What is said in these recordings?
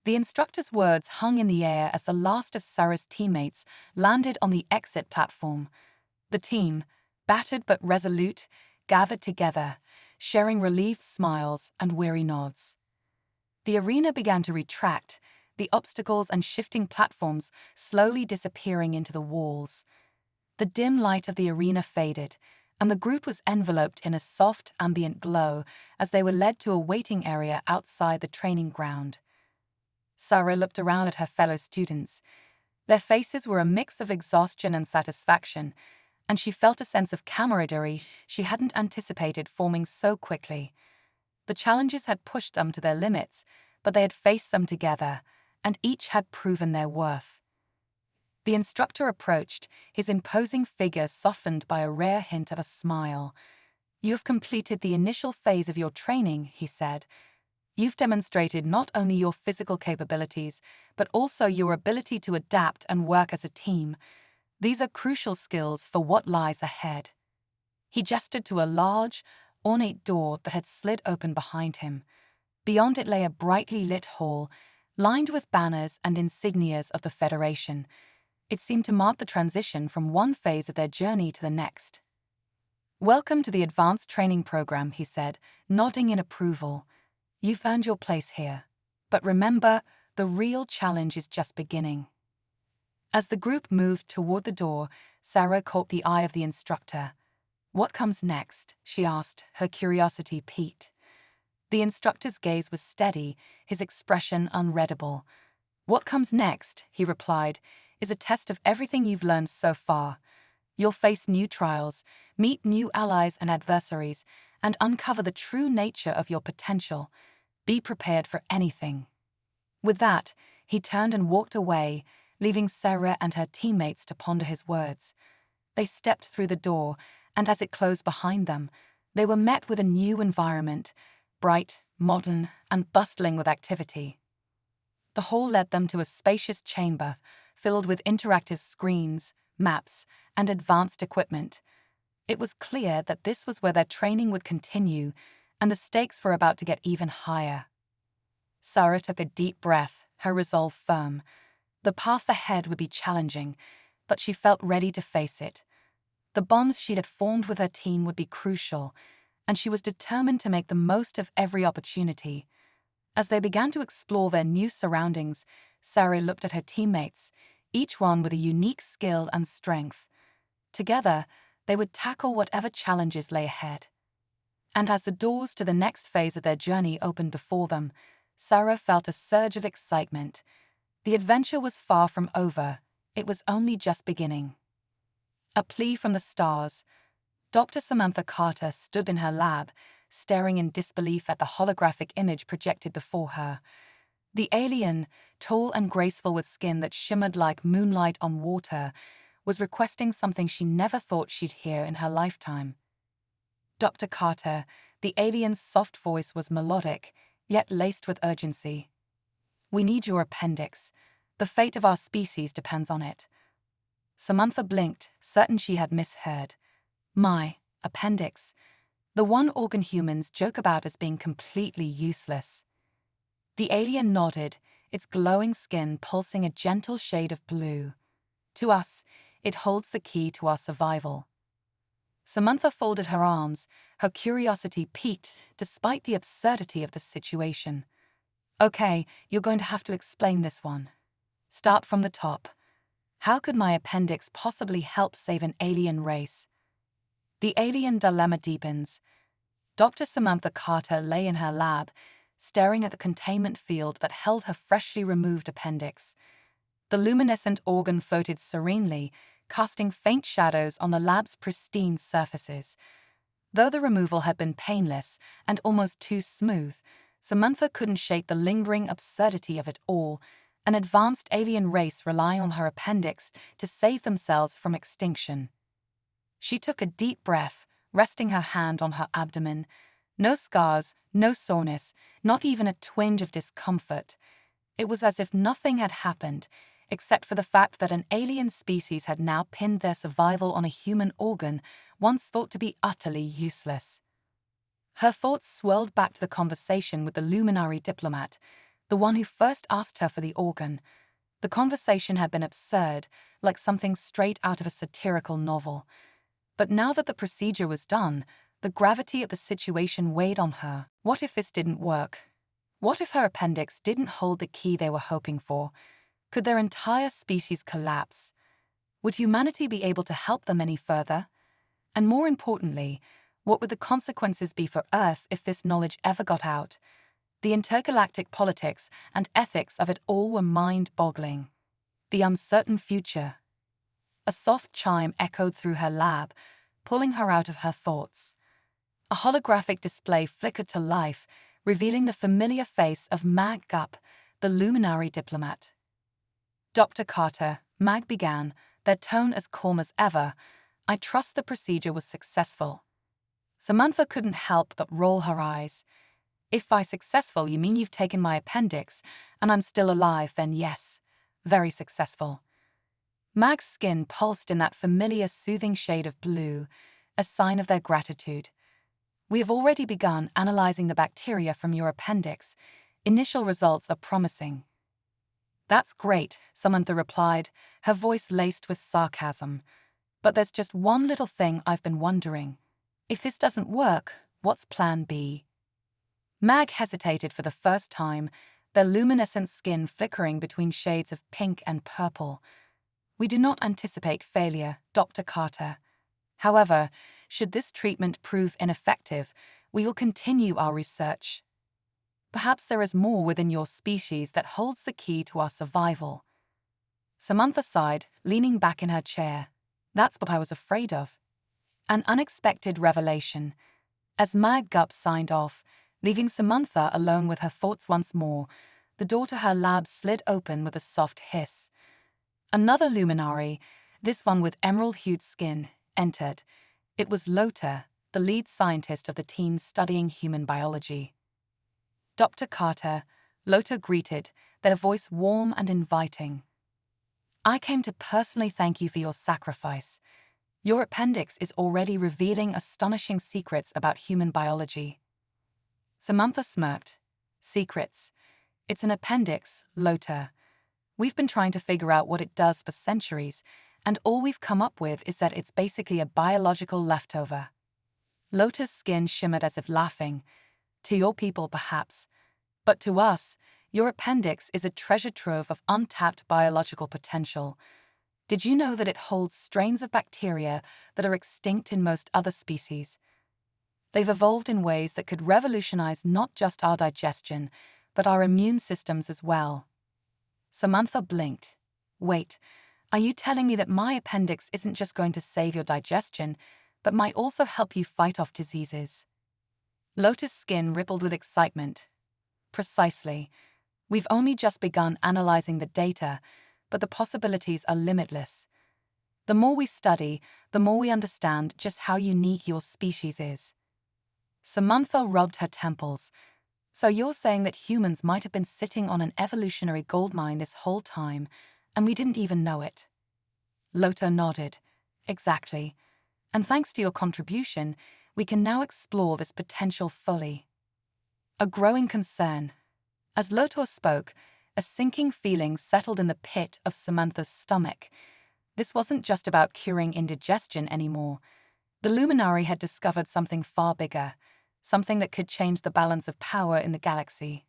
The instructor's words hung in the air as the last of Sarah's teammates landed on the exit platform. The team, battered but resolute, gathered together, sharing relieved smiles and weary nods. The arena began to retract, the obstacles and shifting platforms slowly disappearing into the walls. The dim light of the arena faded, and the group was enveloped in a soft, ambient glow as they were led to a waiting area outside the training ground. Sarah looked around at her fellow students. Their faces were a mix of exhaustion and satisfaction, and she felt a sense of camaraderie she hadn't anticipated forming so quickly. The challenges had pushed them to their limits, but they had faced them together, and each had proven their worth. The instructor approached, his imposing figure softened by a rare hint of a smile. "You have completed the initial phase of your training," he said. "You've demonstrated not only your physical capabilities, but also your ability to adapt and work as a team. These are crucial skills for what lies ahead." He gestured to a large, ornate door that had slid open behind him. Beyond it lay a brightly lit hall, lined with banners and insignias of the Federation. It seemed to mark the transition from one phase of their journey to the next. "Welcome to the Advanced Training Program," he said, nodding in approval. "You've earned your place here. But remember, the real challenge is just beginning." As the group moved toward the door, Sarah caught the eye of the instructor. "What comes next?" she asked, her curiosity piqued. The instructor's gaze was steady, his expression unreadable. "What comes next," he replied, "is a test of everything you've learned so far. You'll face new trials, meet new allies and adversaries, and uncover the true nature of your potential. Be prepared for anything." With that, he turned and walked away, leaving Sarah and her teammates to ponder his words. They stepped through the door, and as it closed behind them, they were met with a new environment, bright, modern, and bustling with activity. The hall led them to a spacious chamber filled with interactive screens, maps, and advanced equipment. It was clear that this was where their training would continue, and the stakes were about to get even higher. Sarah took a deep breath, her resolve firm. The path ahead would be challenging, but she felt ready to face it. The bonds she had formed with her team would be crucial, and she was determined to make the most of every opportunity. As they began to explore their new surroundings, Sarah looked at her teammates, each one with a unique skill and strength. Together, they would tackle whatever challenges lay ahead. And as the doors to the next phase of their journey opened before them, Sarah felt a surge of excitement. The adventure was far from over. It was only just beginning. A plea from the stars. Dr. Samantha Carter stood in her lab, staring in disbelief at the holographic image projected before her. The alien, tall and graceful with skin that shimmered like moonlight on water, was requesting something she never thought she'd hear in her lifetime. "Dr. Carter," the alien's soft voice was melodic, yet laced with urgency. "We need your appendix. The fate of our species depends on it." Samantha blinked, certain she had misheard. "My appendix. The one organ humans joke about as being completely useless." The alien nodded, its glowing skin pulsing a gentle shade of blue. "To us, it holds the key to our survival." Samantha folded her arms, her curiosity piqued despite the absurdity of the situation. "Okay, you're going to have to explain this one. Start from the top. How could my appendix possibly help save an alien race?" The alien dilemma deepens. Dr. Samantha Carter lay in her lab, staring at the containment field that held her freshly removed appendix. The luminescent organ floated serenely, casting faint shadows on the lab's pristine surfaces. Though the removal had been painless and almost too smooth, Samantha couldn't shake the lingering absurdity of it all. An advanced alien race relying on her appendix to save themselves from extinction. She took a deep breath, resting her hand on her abdomen. No scars, no soreness, not even a twinge of discomfort. It was as if nothing had happened, except for the fact that an alien species had now pinned their survival on a human organ once thought to be utterly useless. Her thoughts swirled back to the conversation with the luminary diplomat, the one who first asked her for the organ. The conversation had been absurd, like something straight out of a satirical novel. But now that the procedure was done, the gravity of the situation weighed on her. What if this didn't work? What if her appendix didn't hold the key they were hoping for? Could their entire species collapse? Would humanity be able to help them any further? And more importantly, what would the consequences be for Earth if this knowledge ever got out? The intergalactic politics and ethics of it all were mind-boggling. The uncertain future. A soft chime echoed through her lab, pulling her out of her thoughts. A holographic display flickered to life, revealing the familiar face of Mag Gup, the luminary diplomat. "Dr. Carter," Mag began, their tone as calm as ever, "I trust the procedure was successful." Samantha couldn't help but roll her eyes. "If by successful you mean you've taken my appendix and I'm still alive, then yes, very successful." Mag's skin pulsed in that familiar soothing shade of blue, a sign of their gratitude. "We have already begun analyzing the bacteria from your appendix. Initial results are promising." "That's great," Samantha replied, her voice laced with sarcasm. "But there's just one little thing I've been wondering. If this doesn't work, what's plan B?" Mag hesitated for the first time, their luminescent skin flickering between shades of pink and purple. "We do not anticipate failure, Dr. Carter. However, should this treatment prove ineffective, we will continue our research. Perhaps there is more within your species that holds the key to our survival." Samantha sighed, leaning back in her chair. "That's what I was afraid of." An unexpected revelation. As Mag Gup signed off, leaving Samantha alone with her thoughts once more, the door to her lab slid open with a soft hiss. Another luminary, this one with emerald-hued skin, entered. It was Lota, the lead scientist of the team studying human biology. "Dr. Carter," Lota greeted, their voice warm and inviting. "I came to personally thank you for your sacrifice. Your appendix is already revealing astonishing secrets about human biology." Samantha smirked. "Secrets. It's an appendix, Lota. We've been trying to figure out what it does for centuries, and all we've come up with is that it's basically a biological leftover." Lota's skin shimmered as if laughing. "To your people, perhaps. But to us, your appendix is a treasure trove of untapped biological potential. Did you know that it holds strains of bacteria that are extinct in most other species? They've evolved in ways that could revolutionize not just our digestion, but our immune systems as well." Samantha blinked. "Wait, are you telling me that my appendix isn't just going to save your digestion, but might also help you fight off diseases?" Lota's skin rippled with excitement. "Precisely. We've only just begun analyzing the data, but the possibilities are limitless. The more we study, the more we understand just how unique your species is." Samantha rubbed her temples. "So you're saying that humans might have been sitting on an evolutionary goldmine this whole time, and we didn't even know it?" Lota nodded. "Exactly. And thanks to your contribution, we can now explore this potential fully." A growing concern. As Lota spoke, a sinking feeling settled in the pit of Samantha's stomach. This wasn't just about curing indigestion anymore. The luminary had discovered something far bigger, something that could change the balance of power in the galaxy.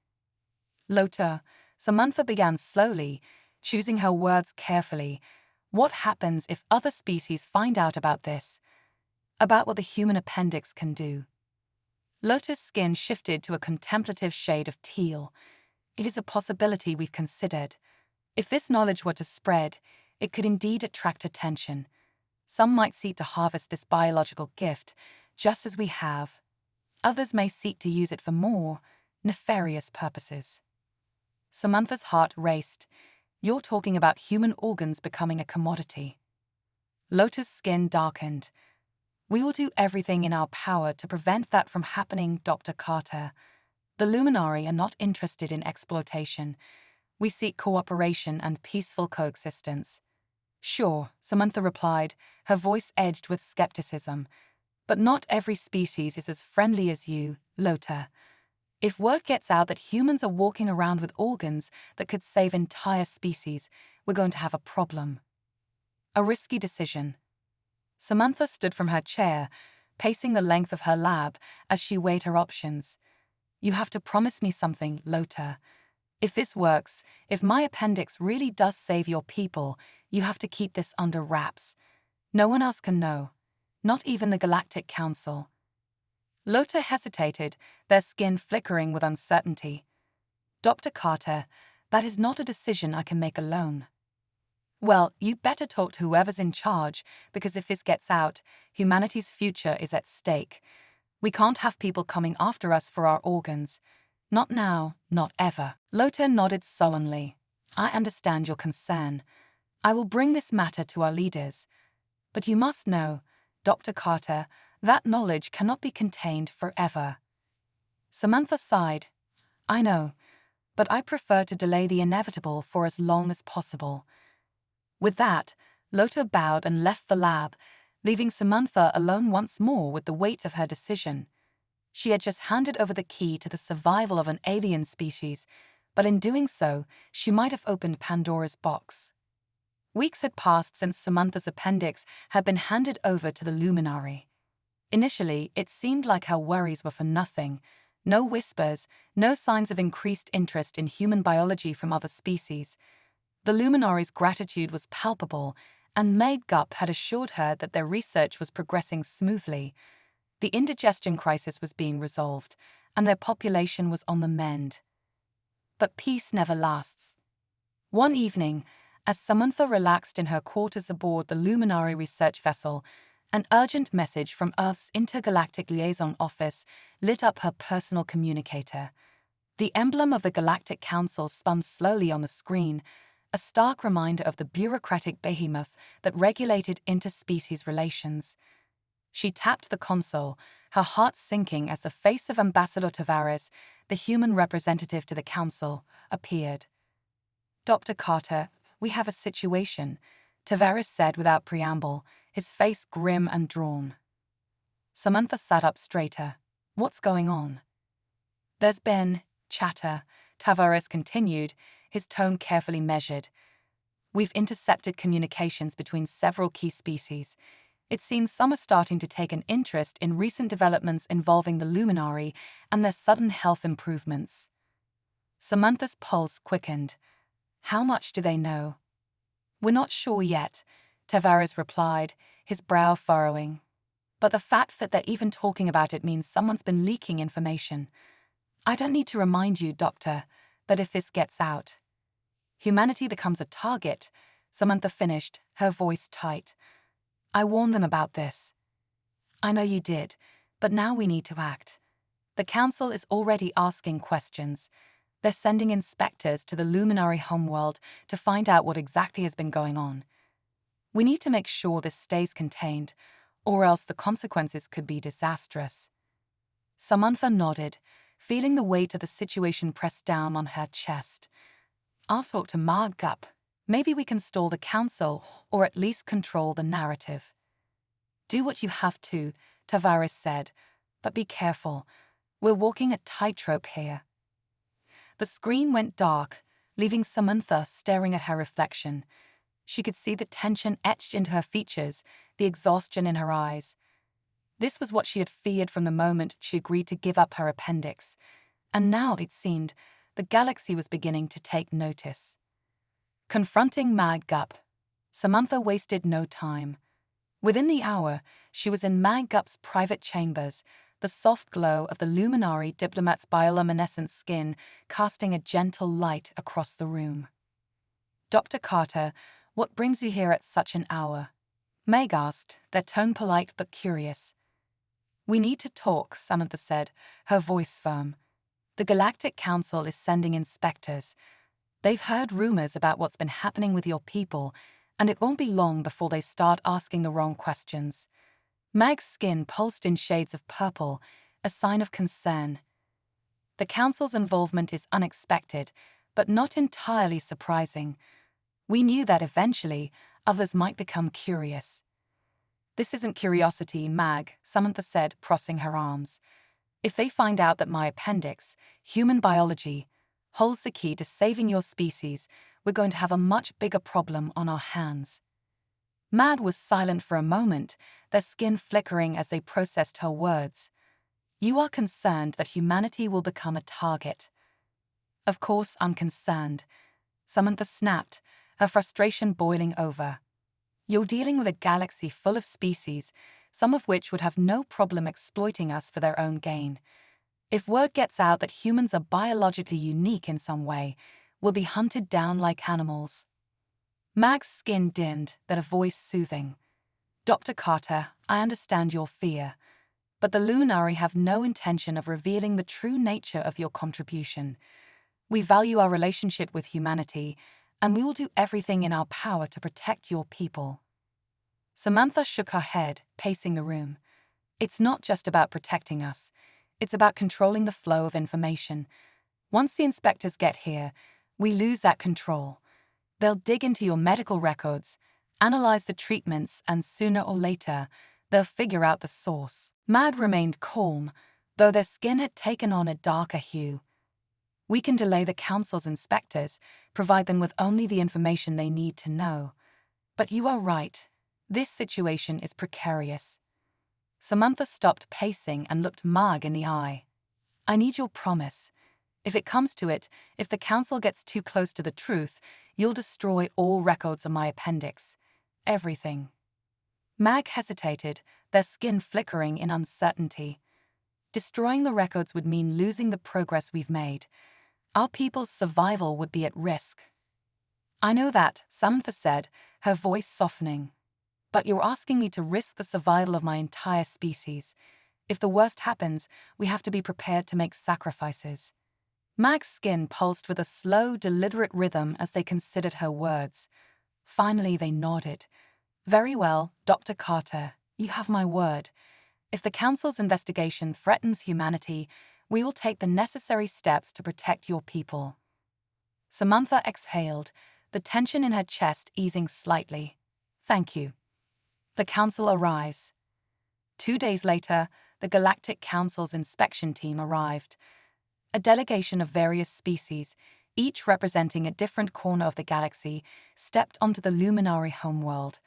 "Lota," Samantha began slowly, choosing her words carefully. "What happens if other species find out about this? About what the human appendix can do?" Lota's skin shifted to a contemplative shade of teal. "It is a possibility we've considered. If this knowledge were to spread, it could indeed attract attention. Some might seek to harvest this biological gift, just as we have. Others may seek to use it for more nefarious purposes." Samantha's heart raced. "You're talking about human organs becoming a commodity." Lota's skin darkened. "We will do everything in our power to prevent that from happening, Dr. Carter. The Luminari are not interested in exploitation. We seek cooperation and peaceful coexistence." "Sure," Samantha replied, her voice edged with skepticism. "But not every species is as friendly as you, Lota. If word gets out that humans are walking around with organs that could save entire species, we're going to have a problem. A risky decision. Samantha stood from her chair, pacing the length of her lab as she weighed her options. You have to promise me something, Lota. If this works, if my appendix really does save your people, you have to keep this under wraps. No one else can know. Not even the Galactic Council. Lota hesitated, their skin flickering with uncertainty. Dr. Carter, that is not a decision I can make alone. Well, you'd better talk to whoever's in charge, because if this gets out, humanity's future is at stake. We can't have people coming after us for our organs. Not now, not ever. Lota nodded sullenly. I understand your concern. I will bring this matter to our leaders. But you must know, Dr. Carter, that knowledge cannot be contained forever. Samantha sighed. I know, but I prefer to delay the inevitable for as long as possible. With that, Lota bowed and left the lab, leaving Samantha alone once more with the weight of her decision. She had just handed over the key to the survival of an alien species, but in doing so, she might have opened Pandora's box. Weeks had passed since Samantha's appendix had been handed over to the Luminary. Initially, it seemed like her worries were for nothing. No whispers, no signs of increased interest in human biology from other species. The Luminary's gratitude was palpable, and Meg Gupp had assured her that their research was progressing smoothly. The indigestion crisis was being resolved, and their population was on the mend. But peace never lasts. One evening, as Samantha relaxed in her quarters aboard the Luminary research vessel, an urgent message from Earth's Intergalactic Liaison Office lit up her personal communicator. The emblem of the Galactic Council spun slowly on the screen, a stark reminder of the bureaucratic behemoth that regulated interspecies relations. She tapped the console, her heart sinking as the face of Ambassador Tavares, the human representative to the Council, appeared. Dr. Carter, we have a situation, Tavares said without preamble, his face grim and drawn. Samantha sat up straighter. What's going on? There's been chatter, Tavares continued, his tone carefully measured. We've intercepted communications between several key species. It seems some are starting to take an interest in recent developments involving the Luminary and their sudden health improvements. Samantha's pulse quickened. How much do they know? We're not sure yet, Tavares replied, his brow furrowing. But the fact that they're even talking about it means someone's been leaking information. I don't need to remind you, Doctor, that if this gets out, humanity becomes a target, Samantha finished, her voice tight. I warned them about this. I know you did, but now we need to act. The Council is already asking questions. They're sending inspectors to the Luminary homeworld to find out what exactly has been going on. We need to make sure this stays contained, or else the consequences could be disastrous. Samantha nodded, feeling the weight of the situation press down on her chest. I'll talk to Meg Gupp. Maybe we can stall the Council, or at least control the narrative. Do what you have to, Tavares said, but be careful. We're walking a tightrope here. The screen went dark, leaving Samantha staring at her reflection. She could see the tension etched into her features, the exhaustion in her eyes. This was what she had feared from the moment she agreed to give up her appendix, and now, it seemed, the galaxy was beginning to take notice. Confronting Meg Gupp, Samantha wasted no time. Within the hour, she was in Meg Gupp's private chambers, the soft glow of the Luminary diplomat's bioluminescent skin casting a gentle light across the room. Dr. Carter, what brings you here at such an hour? Meg asked, their tone polite but curious. We need to talk, Samantha said, her voice firm. The Galactic Council is sending inspectors. They've heard rumors about what's been happening with your people, and it won't be long before they start asking the wrong questions. Meg's skin pulsed in shades of purple, a sign of concern. The Council's involvement is unexpected, but not entirely surprising. We knew that eventually others might become curious. This isn't curiosity, Meg, Samantha said, crossing her arms. If they find out that my appendix, human biology, holds the key to saving your species, we're going to have a much bigger problem on our hands." Mad was silent for a moment, their skin flickering as they processed her words. "You are concerned that humanity will become a target." "Of course I'm concerned," Samantha snapped, her frustration boiling over. "You're dealing with a galaxy full of species, some of which would have no problem exploiting us for their own gain. If word gets out that humans are biologically unique in some way, we'll be hunted down like animals." Mag's skin dimmed, then a voice soothing. "Dr. Carter, I understand your fear, but the Luminari have no intention of revealing the true nature of your contribution. We value our relationship with humanity, and we will do everything in our power to protect your people." Samantha shook her head, pacing the room. "It's not just about protecting us. It's about controlling the flow of information. Once the inspectors get here, we lose that control. They'll dig into your medical records, analyze the treatments, and sooner or later, they'll figure out the source." Mad remained calm, though their skin had taken on a darker hue. "We can delay the council's inspectors, provide them with only the information they need to know. But you are right. This situation is precarious." Samantha stopped pacing and looked Mag in the eye. "I need your promise. If it comes to it, if the council gets too close to the truth, you'll destroy all records of my appendix. Everything." Mag hesitated, their skin flickering in uncertainty. "Destroying the records would mean losing the progress we've made. Our people's survival would be at risk." "I know that," Samantha said, her voice softening. "But you're asking me to risk the survival of my entire species. If the worst happens, we have to be prepared to make sacrifices." Mag's skin pulsed with a slow, deliberate rhythm as they considered her words. Finally, they nodded. "Very well, Dr. Carter, you have my word. If the Council's investigation threatens humanity, we will take the necessary steps to protect your people." Samantha exhaled, the tension in her chest easing slightly. "Thank you." The Council arrives. 2 days later, the Galactic Council's inspection team arrived. A delegation of various species, each representing a different corner of the galaxy, stepped onto the Luminari homeworld.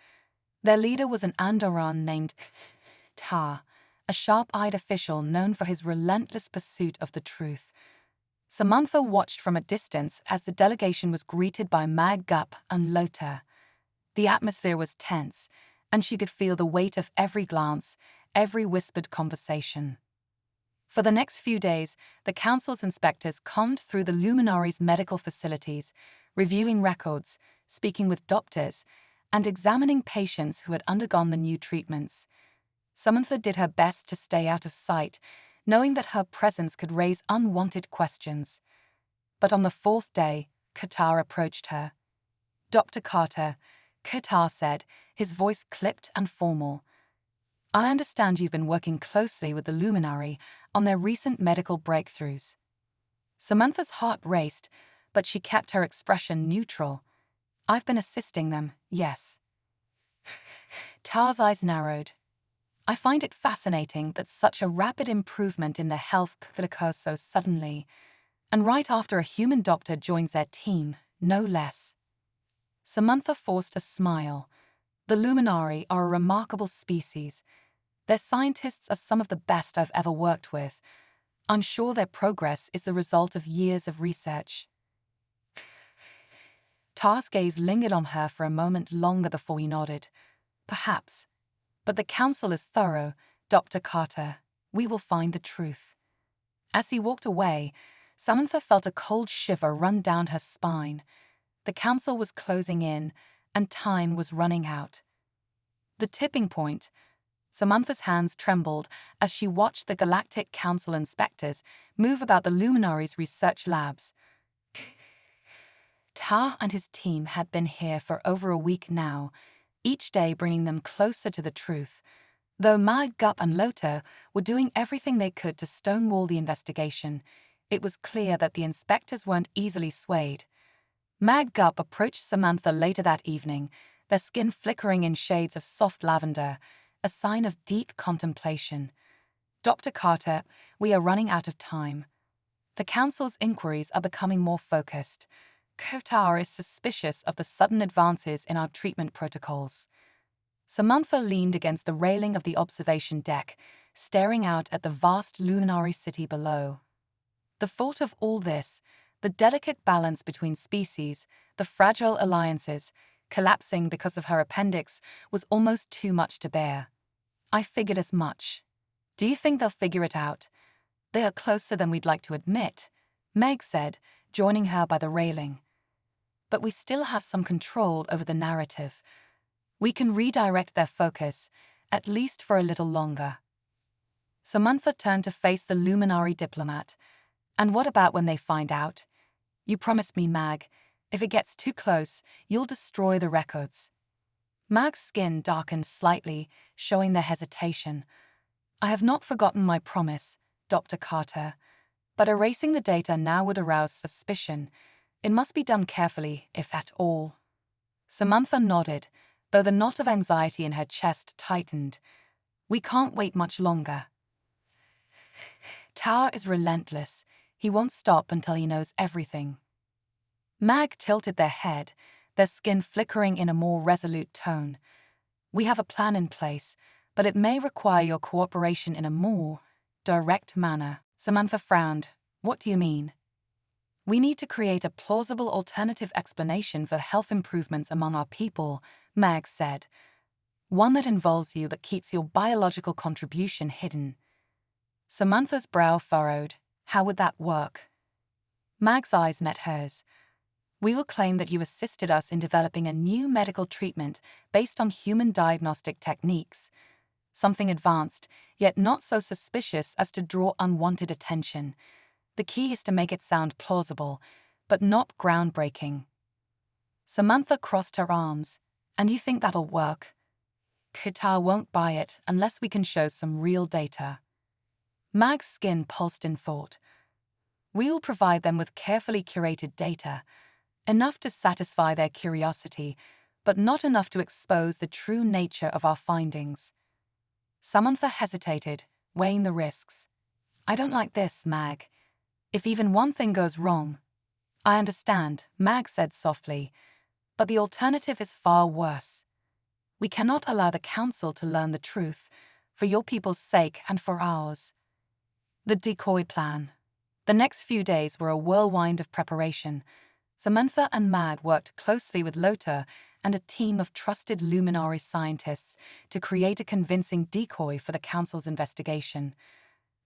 Their leader was an Andoran named Ta, a sharp-eyed official known for his relentless pursuit of the truth. Samantha watched from a distance as the delegation was greeted by Mag Gup and Lota. The atmosphere was tense, and she could feel the weight of every glance, every whispered conversation. For the next few days, the Council's inspectors combed through the Luminari's medical facilities, reviewing records, speaking with doctors, and examining patients who had undergone the new treatments. Samantha did her best to stay out of sight, knowing that her presence could raise unwanted questions. But on the 4th day, Qatar approached her. "Dr. Carter," Qatar said, his voice clipped and formal. "I understand you've been working closely with the Luminari on their recent medical breakthroughs." Samantha's heart raced, but she kept her expression neutral. "I've been assisting them, yes." Tar's eyes narrowed. "I find it fascinating that such a rapid improvement in their health could occur so suddenly, and right after a human doctor joins their team, no less." Samantha forced a smile. The Luminari are a remarkable species. Their scientists are some of the best I've ever worked with. I'm sure their progress is the result of years of research. Tar's gaze lingered on her for a moment longer before he nodded. "Perhaps. But the Council is thorough, Dr. Carter. We will find the truth." As he walked away, Samantha felt a cold shiver run down her spine. The Council was closing in, and time was running out. The tipping point. Samantha's hands trembled as she watched the Galactic Council inspectors move about the Luminari's research labs. Ta and his team had been here for over a week now, each day bringing them closer to the truth. Though Mag Gup and Lota were doing everything they could to stonewall the investigation, it was clear that the inspectors weren't easily swayed. Mag Gup approached Samantha later that evening, their skin flickering in shades of soft lavender, a sign of deep contemplation. Dr. Carter, we are running out of time. The Council's inquiries are becoming more focused. Qatar is suspicious of the sudden advances in our treatment protocols. Samantha leaned against the railing of the observation deck, staring out at the vast luminary city below. The thought of all this, the delicate balance between species, the fragile alliances, collapsing because of her appendix, was almost too much to bear. I figured as much. Do you think they'll figure it out? They are closer than we'd like to admit, Meg said, joining her by the railing. But we still have some control over the narrative. We can redirect their focus, at least for a little longer. Samantha turned to face the luminary diplomat. And what about when they find out? You promised me, Mag. If it gets too close, you'll destroy the records. Mag's skin darkened slightly, showing their hesitation. I have not forgotten my promise, Dr. Carter. But erasing the data now would arouse suspicion. It must be done carefully, if at all. Samantha nodded, though the knot of anxiety in her chest tightened. We can't wait much longer. Tower is relentless. He won't stop until he knows everything. Mag tilted their head, their skin flickering in a more resolute tone. We have a plan in place, but it may require your cooperation in a more direct manner. Samantha frowned. What do you mean? We need to create a plausible alternative explanation for health improvements among our people, Mag said. One that involves you but keeps your biological contribution hidden. Samantha's brow furrowed. How would that work? Mag's eyes met hers. We will claim that you assisted us in developing a new medical treatment based on human diagnostic techniques. Something advanced, yet not so suspicious as to draw unwanted attention. The key is to make it sound plausible, but not groundbreaking. Samantha crossed her arms. And you think that'll work? Qatar won't buy it unless we can show some real data. Mag's skin pulsed in thought. We will provide them with carefully curated data, enough to satisfy their curiosity, but not enough to expose the true nature of our findings. Samantha hesitated, weighing the risks. I don't like this, Mag. If even one thing goes wrong. I understand, Mag said softly, but the alternative is far worse. We cannot allow the Council to learn the truth, for your people's sake and for ours. The decoy plan. The next few days were a whirlwind of preparation. Samantha and Mag worked closely with Lothar and a team of trusted luminary scientists to create a convincing decoy for the Council's investigation.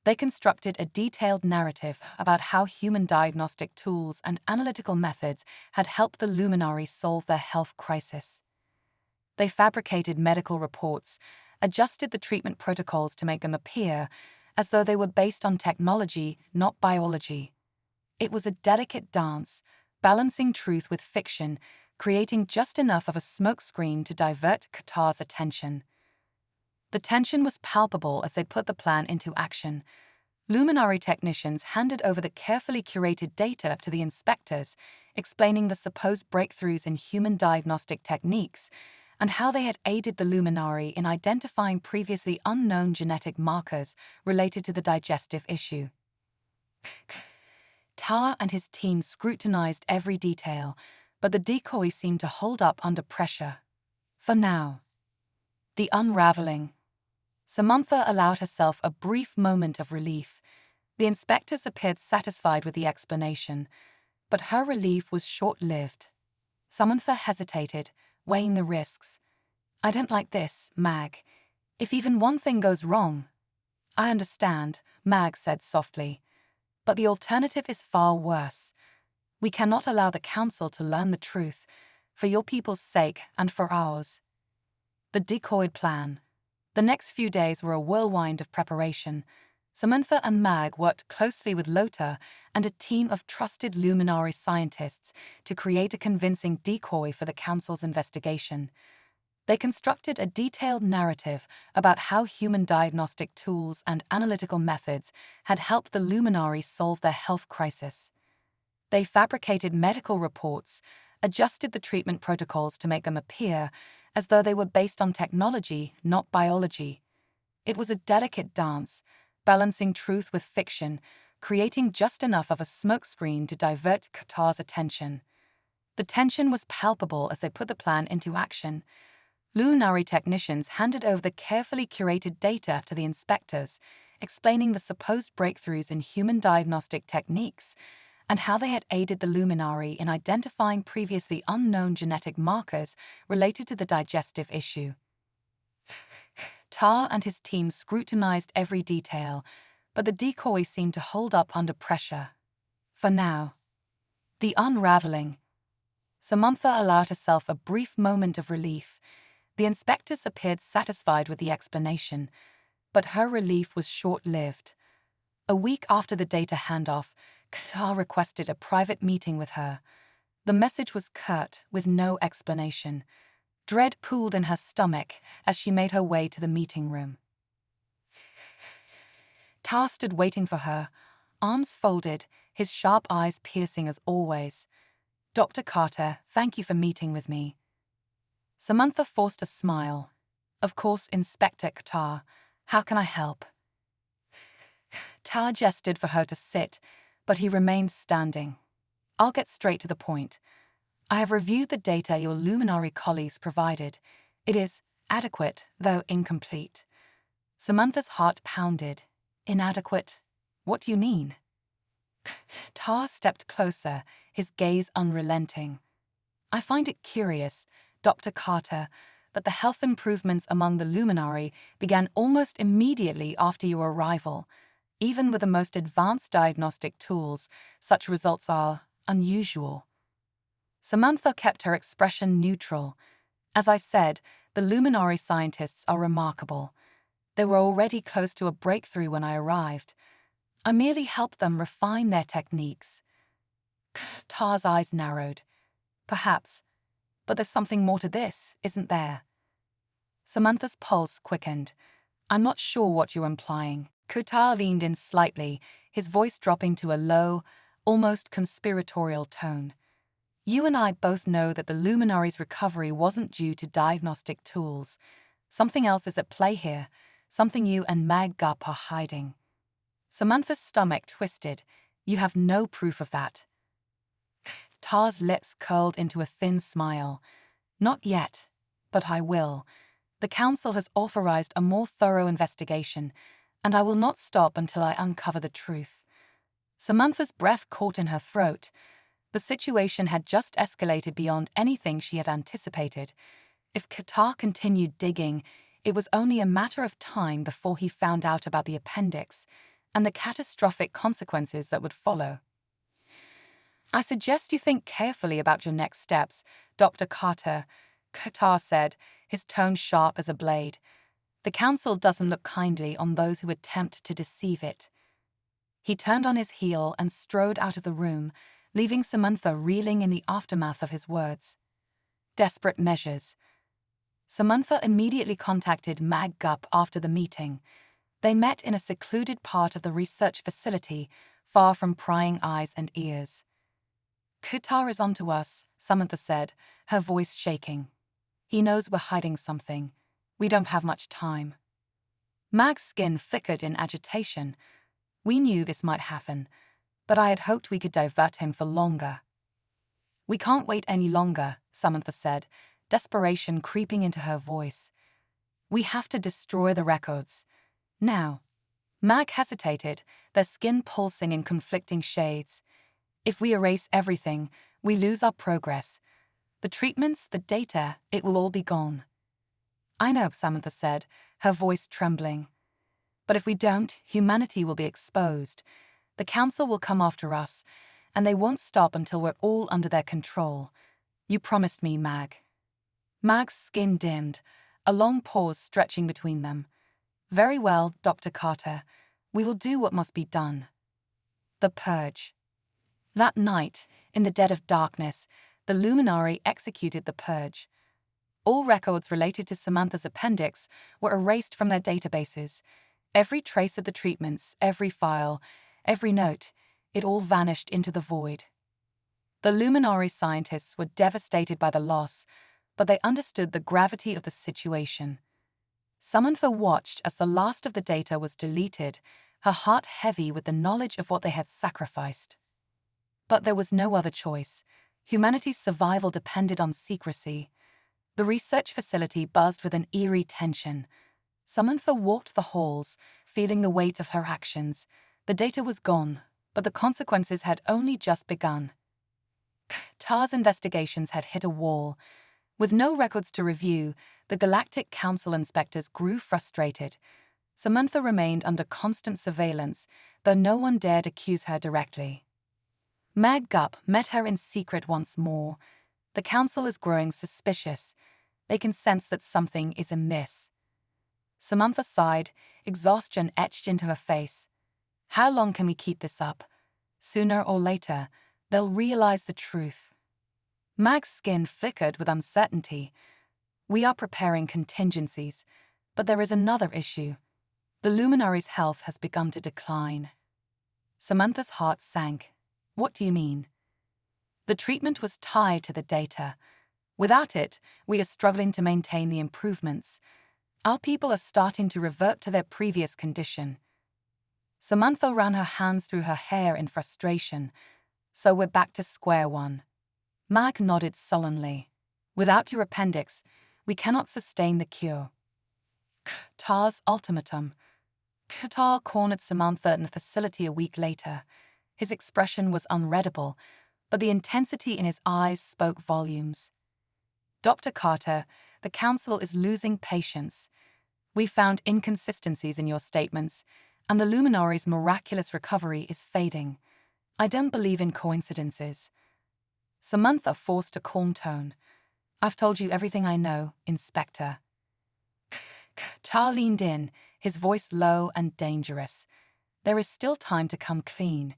They constructed a detailed narrative about how human diagnostic tools and analytical methods had helped the luminaries solve their health crisis. They fabricated medical reports, adjusted the treatment protocols to make them appear as though they were based on technology, not biology. It was a delicate dance, balancing truth with fiction, creating just enough of a smokescreen to divert Qatar's attention. The tension was palpable as they put the plan into action. Luminary technicians handed over the carefully curated data to the inspectors, explaining the supposed breakthroughs in human diagnostic techniques and how they had aided the luminary in identifying previously unknown genetic markers related to the digestive issue. Tower and his team scrutinized every detail, but the decoy seemed to hold up under pressure. For now. The unraveling. Samantha allowed herself a brief moment of relief. The inspectors appeared satisfied with the explanation, but her relief was short-lived. Samantha hesitated, weighing the risks. I don't like this, Mag. If even one thing goes wrong. I understand, Mag said softly. But the alternative is far worse. We cannot allow the Council to learn the truth, for your people's sake and for ours. The decoy plan. The next few days were a whirlwind of preparation. Samantha and Mag worked closely with Lothar and a team of trusted luminary scientists to create a convincing decoy for the Council's investigation. They constructed a detailed narrative about how human diagnostic tools and analytical methods had helped the luminaries solve their health crisis. They fabricated medical reports, adjusted the treatment protocols to make them appear as though they were based on technology, not biology. It was a delicate dance, balancing truth with fiction, creating just enough of a smokescreen to divert Qatar's attention. The tension was palpable as they put the plan into action. Luminary technicians handed over the carefully curated data to the inspectors, explaining the supposed breakthroughs in human diagnostic techniques and how they had aided the Luminary in identifying previously unknown genetic markers related to the digestive issue. Tar and his team scrutinized every detail, but the decoy seemed to hold up under pressure. For now. The unraveling. Samantha allowed herself a brief moment of relief. The inspectors appeared satisfied with the explanation, but her relief was short-lived. A week after the data handoff, Qatar requested a private meeting with her. The message was curt, with no explanation. Dread pooled in her stomach as she made her way to the meeting room. Tar stood waiting for her, arms folded, his sharp eyes piercing as always. "Dr. Carter, thank you for meeting with me." Samantha forced a smile. "Of course, Inspector Qatar. How can I help?" Tar gestured for her to sit, but he remained standing. "I'll get straight to the point. I have reviewed the data your Luminary colleagues provided. It is adequate, though incomplete." Samantha's heart pounded. "Inadequate? What do you mean?" Tar stepped closer, his gaze unrelenting. "I find it curious, Dr. Carter, that the health improvements among the Luminary began almost immediately after your arrival. Even with the most advanced diagnostic tools, such results are unusual." Samantha kept her expression neutral. "As I said, the Luminary scientists are remarkable. They were already close to a breakthrough when I arrived. I merely helped them refine their techniques." Tar's eyes narrowed. "Perhaps. But there's something more to this, isn't there?" Samantha's pulse quickened. "I'm not sure what you're implying." Qatar leaned in slightly, his voice dropping to a low, almost conspiratorial tone. "You and I both know that the Luminary's recovery wasn't due to diagnostic tools. Something else is at play here, something you and Mag Gup are hiding." Samantha's stomach twisted. "You have no proof of that." Tar's lips curled into a thin smile. "Not yet, but I will. The Council has authorized a more thorough investigation, and I will not stop until I uncover the truth." Samantha's breath caught in her throat. The situation had just escalated beyond anything she had anticipated. If Qatar continued digging, it was only a matter of time before he found out about the appendix and the catastrophic consequences that would follow. "I suggest you think carefully about your next steps, Dr. Carter," Qatar said, his tone sharp as a blade. "The Council doesn't look kindly on those who attempt to deceive it." He turned on his heel and strode out of the room, leaving Samantha reeling in the aftermath of his words. Desperate measures. Samantha immediately contacted Mag Gup after the meeting. They met in a secluded part of the research facility, far from prying eyes and ears. "Qatar is onto us," Samantha said, her voice shaking. "He knows we're hiding something. We don't have much time." Mag's skin flickered in agitation. "We knew this might happen, but I had hoped we could divert him for longer." "We can't wait any longer," Samantha said, desperation creeping into her voice. "We have to destroy the records. Now." Mag hesitated, their skin pulsing in conflicting shades. "If we erase everything, we lose our progress. The treatments, the data, it will all be gone." "I know," Samantha said, her voice trembling. "But if we don't, humanity will be exposed. The Council will come after us, and they won't stop until we're all under their control. You promised me, Mag." Mag's skin dimmed, a long pause stretching between them. "Very well, Dr. Carter. We will do what must be done." The Purge. That night, in the dead of darkness, the Luminary executed the Purge. All records related to Samantha's appendix were erased from their databases. Every trace of the treatments, every file, every note, it all vanished into the void. The Luminary scientists were devastated by the loss, but they understood the gravity of the situation. Samantha watched as the last of the data was deleted, her heart heavy with the knowledge of what they had sacrificed. But there was no other choice. Humanity's survival depended on secrecy. The research facility buzzed with an eerie tension. Samantha walked the halls, feeling the weight of her actions. The data was gone, but the consequences had only just begun. TAR's investigations had hit a wall. With no records to review, the Galactic Council inspectors grew frustrated. Samantha remained under constant surveillance, though no one dared accuse her directly. Mag Gupp met her in secret once more. The council is growing suspicious. They can sense that something is amiss. Samantha sighed, exhaustion etched into her face. How long can we keep this up? Sooner or later, they'll realize the truth. Mag's skin flickered with uncertainty. We are preparing contingencies, but there is another issue. The luminary's health has begun to decline. Samantha's heart sank. What do you mean? The treatment was tied to the data. Without it, we are struggling to maintain the improvements. Our people are starting to revert to their previous condition. Samantha ran her hands through her hair in frustration. So we're back to square one. Mag nodded sullenly. Without your appendix, we cannot sustain the cure. TAR's ultimatum. TAR cornered Samantha in the facility a week later. His expression was unreadable, but the intensity in his eyes spoke volumes. Dr. Carter, the council is losing patience. We found inconsistencies in your statements, and the luminary's miraculous recovery is fading. I don't believe in coincidences. Samantha forced a calm tone. I've told you everything I know, Inspector. TAR leaned in, his voice low and dangerous. There is still time to come clean.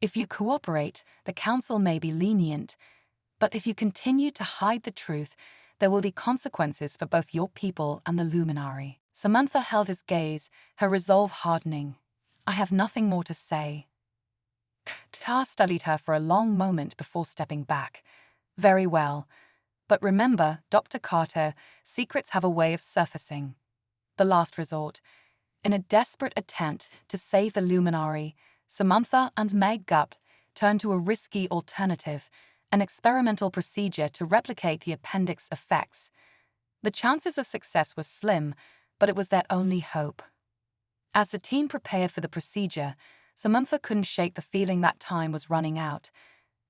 If you cooperate, the council may be lenient, but if you continue to hide the truth, there will be consequences for both your people and the luminary. Samantha held his gaze, her resolve hardening. I have nothing more to say. TAR studied her for a long moment before stepping back. Very well. But remember, Dr. Carter, secrets have a way of surfacing. The last resort. In a desperate attempt to save the luminary, Samantha and Mag Gupp turned to a risky alternative, an experimental procedure to replicate the appendix effects. The chances of success were slim, but it was their only hope. As the team prepared for the procedure, Samantha couldn't shake the feeling that time was running out.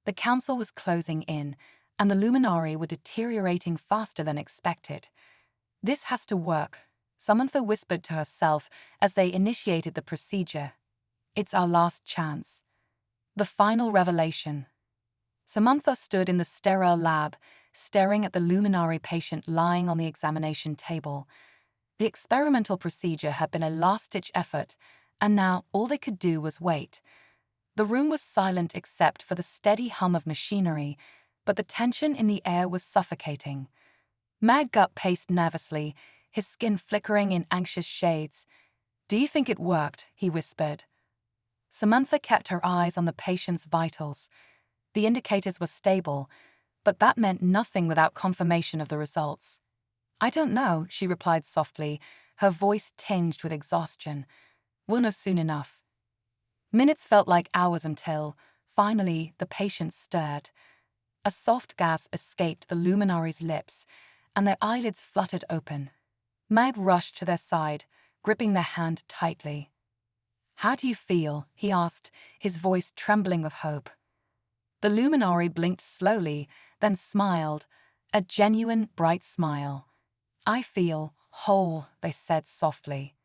The council was closing in, and the luminary were deteriorating faster than expected. This has to work, Samantha whispered to herself as they initiated the procedure. It's our last chance. The final revelation. Samantha stood in the sterile lab, staring at the luminary patient lying on the examination table. The experimental procedure had been a last-ditch effort, and now all they could do was wait. The room was silent except for the steady hum of machinery, but the tension in the air was suffocating. Mag Gupp paced nervously, his skin flickering in anxious shades. Do you think it worked? He whispered. Samantha kept her eyes on the patient's vitals. The indicators were stable, but that meant nothing without confirmation of the results. I don't know, she replied softly, her voice tinged with exhaustion. We'll know soon enough. Minutes felt like hours until, finally, the patient stirred. A soft gasp escaped the luminary's lips, and their eyelids fluttered open. Mag rushed to their side, gripping their hand tightly. How do you feel? He asked, his voice trembling with hope. The luminary blinked slowly, then smiled, a genuine, bright smile. I feel whole, they said softly.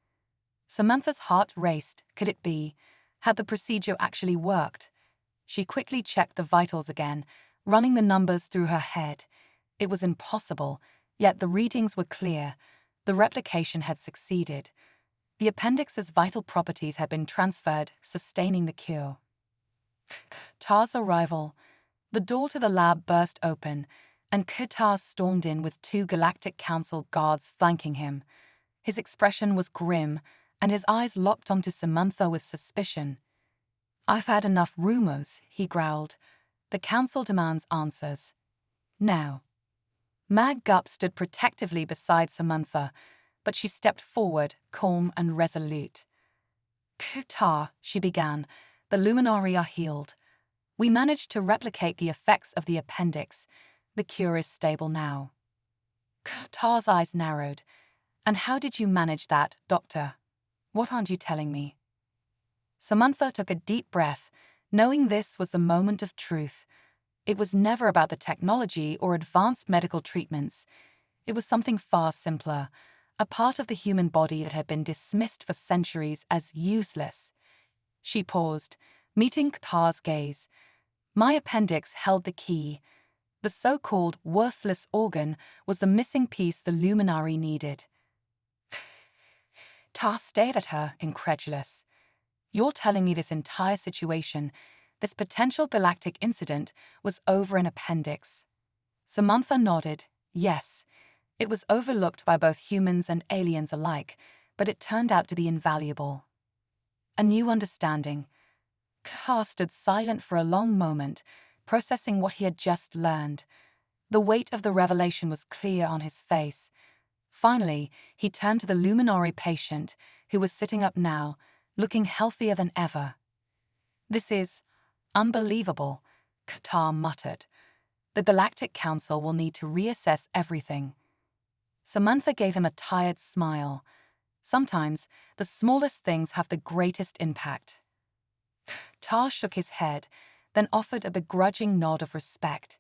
Samantha's heart raced. Could it be? Had the procedure actually worked? She quickly checked the vitals again, running the numbers through her head. It was impossible, yet the readings were clear. The replication had succeeded. The appendix's vital properties had been transferred, sustaining the cure. TAR's arrival. The door to the lab burst open, and TAR stormed in with 2 Galactic Council guards flanking him. His expression was grim, and his eyes locked onto Samantha with suspicion. I've had enough rumors, he growled. The Council demands answers. Now. Mag Gupp stood protectively beside Samantha, but she stepped forward, calm and resolute. Qatar, she began, the Luminari are healed. We managed to replicate the effects of the appendix. The cure is stable now. Qatar's eyes narrowed. And how did you manage that, Doctor? What aren't you telling me? Samantha took a deep breath, knowing this was the moment of truth. It was never about the technology or advanced medical treatments. It was something far simpler, a part of the human body that had been dismissed for centuries as useless. She paused, meeting Qatar's gaze. My appendix held the key. The so-called worthless organ was the missing piece the luminary needed. Tar stared at her, incredulous. You're telling me this entire situation, this potential galactic incident, was over an appendix? Samantha nodded. Yes, it was overlooked by both humans and aliens alike, but it turned out to be invaluable. A new understanding. Carr stood silent for a long moment, processing what he had just learned. The weight of the revelation was clear on his face. Finally, he turned to the luminary patient, who was sitting up now, looking healthier than ever. This is unbelievable, Qatar muttered. The Galactic Council will need to reassess everything. Samantha gave him a tired smile. Sometimes, the smallest things have the greatest impact. Tar shook his head, then offered a begrudging nod of respect.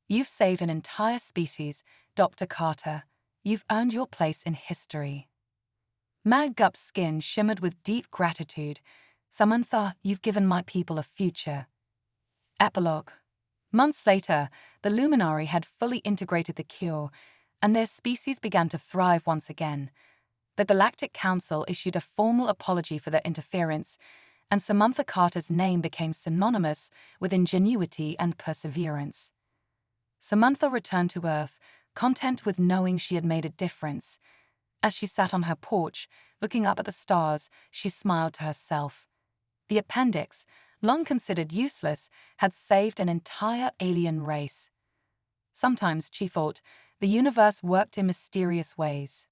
You've saved an entire species, Dr. Carter. You've earned your place in history. Mad Gup's skin shimmered with deep gratitude. Samantha, you've given my people a future. Epilogue. Months later, the Luminari had fully integrated the cure, and their species began to thrive once again. The Galactic Council issued a formal apology for their interference, and Samantha Carter's name became synonymous with ingenuity and perseverance. Samantha returned to Earth, content with knowing she had made a difference. As she sat on her porch, looking up at the stars, she smiled to herself. The appendix, long considered useless, had saved an entire alien race. Sometimes, she thought, the universe worked in mysterious ways.